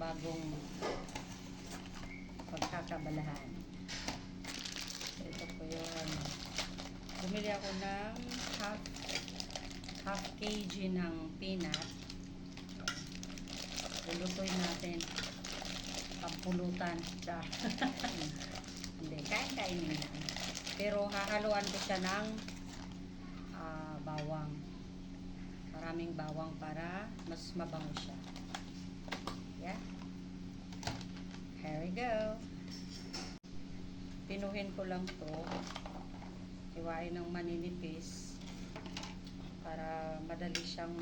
bagong pagkakabalahan. Ito po yun. Bumili ako ng half kg ng peanut. Lulutuin natin. Pampulutan. Hindi, kain-kainin yan. Pero hahaluan ko siya ng bawang. Maraming bawang para mas mabango siya. Yeah. Here we go. Pinuhin ko lang to. Hiwain ng maninipis para madali siyang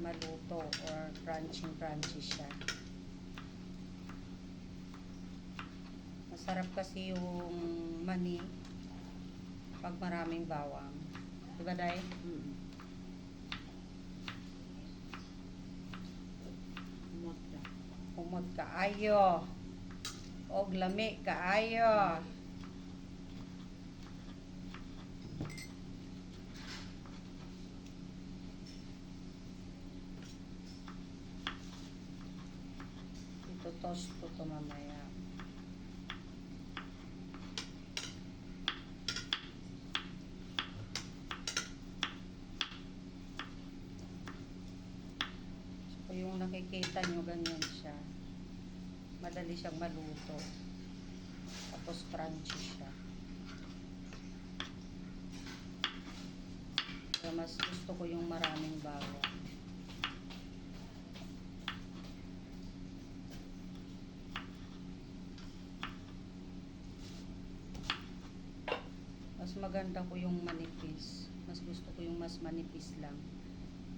maluto or crunchy siya. Masarap kasi yung mani pag maraming bawang. Diba, Day? Humot kaayo. Og lami kaayo. Ito toast ko to mamaya. So, yung nakikita nyo ganyan siya. Madali siyang maluto. Tapos crunchy siya. Kaya mas gusto ko yung maraming bawang. Mas maganda ko yung manipis. Mas gusto ko yung mas manipis lang.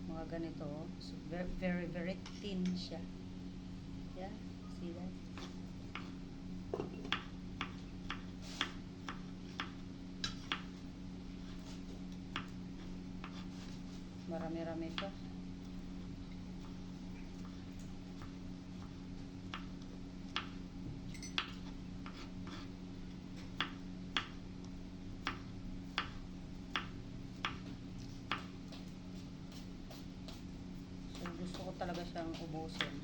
Mga ganito. So, very, very thin siya. Yeah, see that? Marami-rami ito. So, gusto ko talaga siyang ubusin.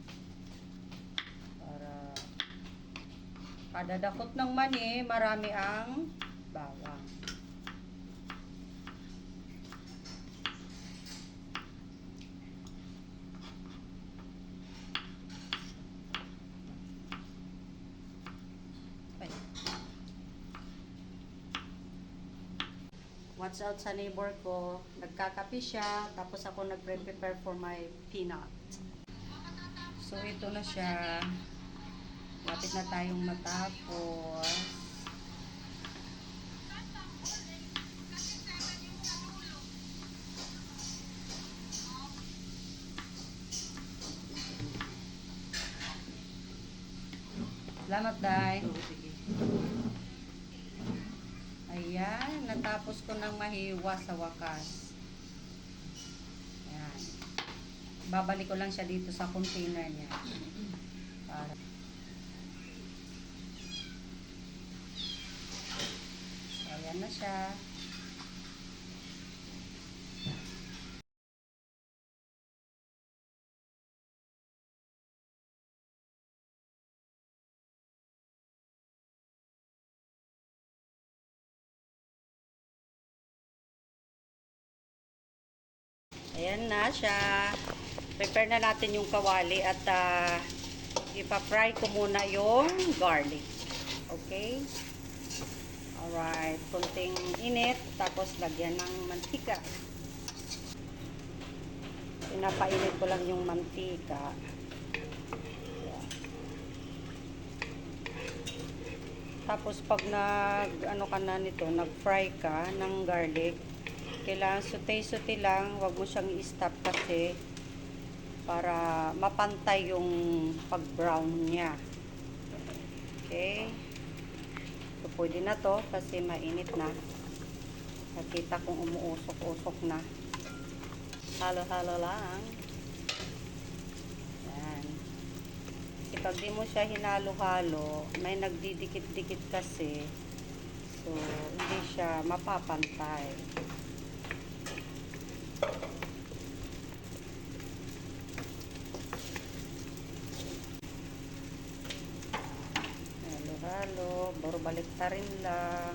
Para kada dakot ng mani, marami ang bawang. Watch out sa neighbor ko. Nagkakape siya. Tapos ako nagre-prepare for my peanut. So, ito na siya. Lapit na tayong matapos. Salamat, Day. Ayan, natapos ko ng mahiwa sa wakas. Ayan. Babalik ko lang siya dito sa container niya. Para. Ayan na siya. Ayan na siya. Prepare na natin yung kawali at ipa-fry ko muna yung garlic. Okay? Alright. Kunting init. Tapos lagyan ng mantika. Pinapainit ko lang yung mantika. Ayan. Tapos pag ano ka na nito, nag-fry ka ng garlic, kailangan sute-sute lang, wag mo siyang i-stop kasi para mapantay yung pag-brown niya. Okay? So, pwede na to kasi mainit na. Nakita kong umuusok-usok na. Halo-halo lang. Yan. Kasi pag di mo siya hinalo-halo, may nagdidikit-dikit kasi. So, hindi siya mapapantay. halo-halo, baro baliktarin lang.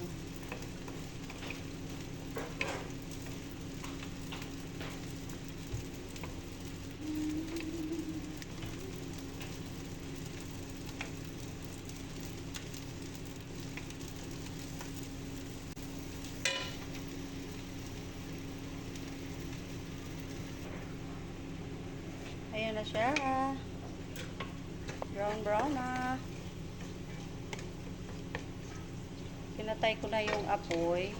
Ayan na siya. Brown na. Pinatay ko na yung apoy.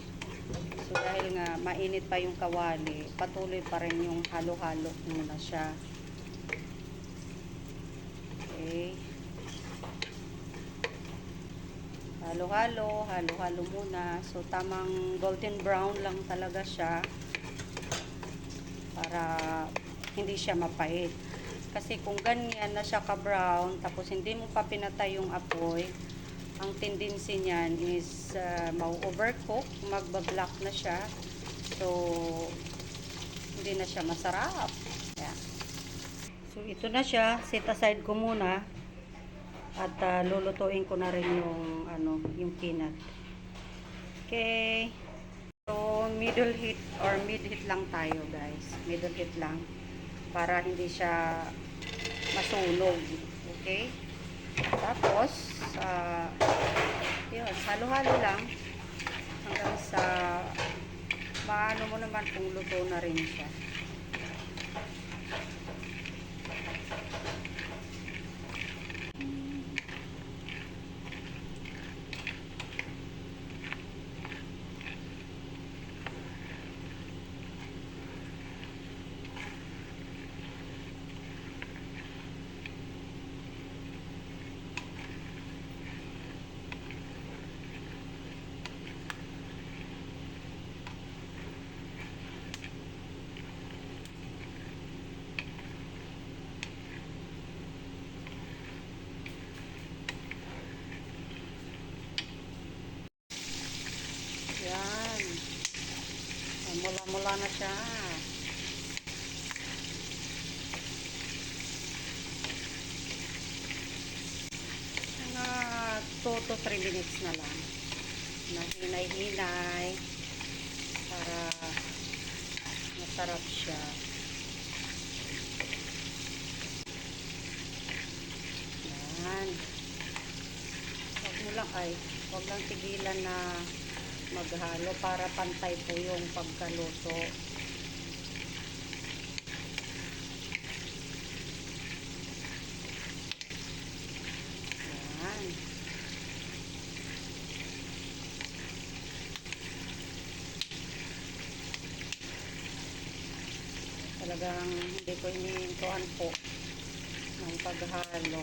So, dahil nga mainit pa yung kawali, patuloy pa rin yung halo-halo muna siya. Okay. Halo-halo muna. So, tamang golden brown lang talaga siya para hindi siya mapait. Kasi kung ganyan na siya ka-brown, tapos hindi mo pa pinatay yung apoy, ang tendency niyan is mau-overcook, magba-black na siya. So, hindi na siya masarap. Ayan. So, ito na siya. Set aside ko muna. At lulutuin ko na rin yung, yung peanut. Okay. So, middle heat or mid-heat lang tayo, guys. Middle heat lang. Para hindi siya masunog. Okay? Tapos, yun, halo-halo lang hanggang sa maano mo naman kung luto na rin siya. Yan. Mula-mula na siya. Mga 2 to 3 minutes na lang. Na hinay-hinay para masarap siya. Yan. Huwag lang tigilan na maghalo para pantay po yung pagkaluto. Yan. Talagang hindi ko iniintuan po ng paghalo.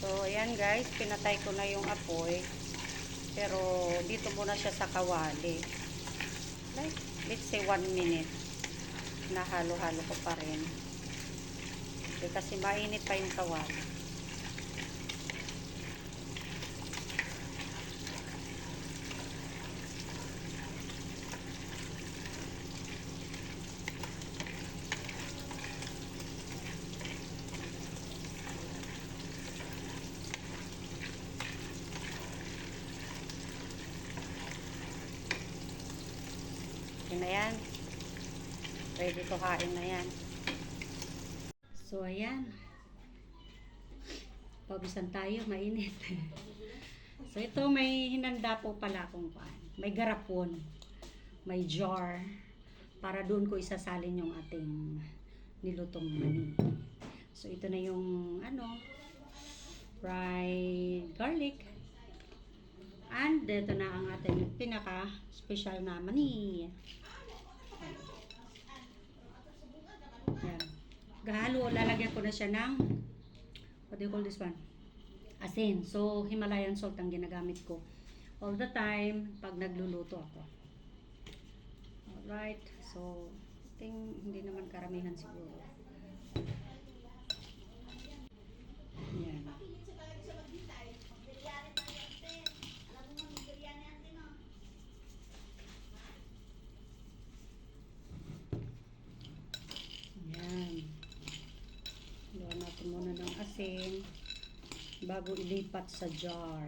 So, ayan guys, pinatay ko na yung apoy. Pero, dito muna siya sa kawali. Like, let's say 1 minute. Na halo-halo ko pa rin. Kasi mainit pa yung kawali. Okay na yan. Ready to kain na yan. So, ayan. Pabisan tayo, mainit. So, ito may hinanda po pala akong pan. May garapon. May jar. Para doon ko isasalin yung ating nilutong mani. So, ito na yung, fried garlic. And, ito na ang ating pinaka-special na mani. Yan. Gahalo, lalagyan ko na siya ng what do you call this one? Asin. So, Himalayan salt ang ginagamit ko all the time pag nagluluto ako. Alright. So, hindi naman karamihan siguro. bago ilipat sa jar.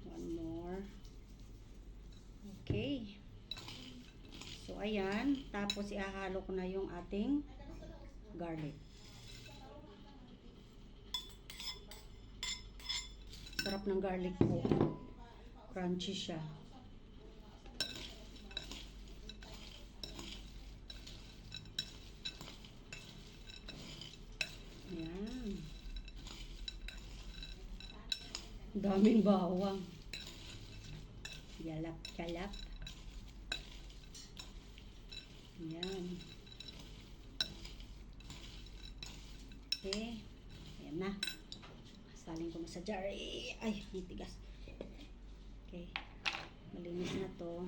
One more. Okay. So, ayan. Tapos, ihahalo ko na yung ating garlic. Sarap ng garlic po. Crunchy siya. Ayan. Daming bawang. Yalap-yalap. Ayan. Okay. Ayan na. Salin ko na sa jar. Ay, ang tigas. Okay. Malinis na to.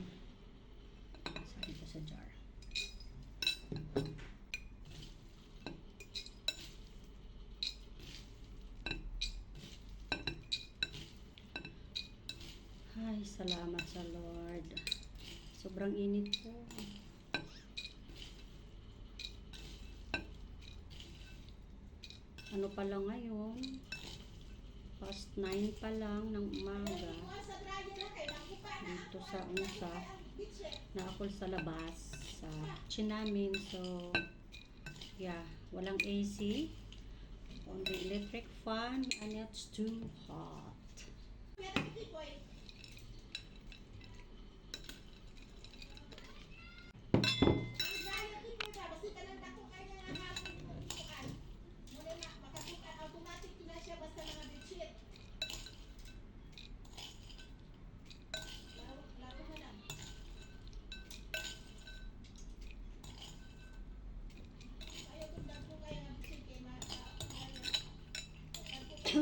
Salin ko sa jar. Ay, salamat sa Lord. Sobrang init po. Ano pa lang ngayon? Past 9 pa lang ng umaga. Dito sa na ako sa labas. Sa kitchen namin. So, yeah. Walang AC. Only electric fan. And it's too hot. So,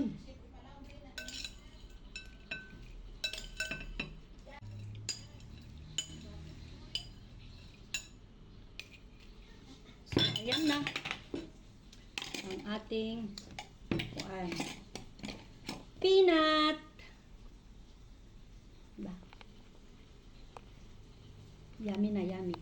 ayan na ang ating peanut. Ba? Yummy na yummy.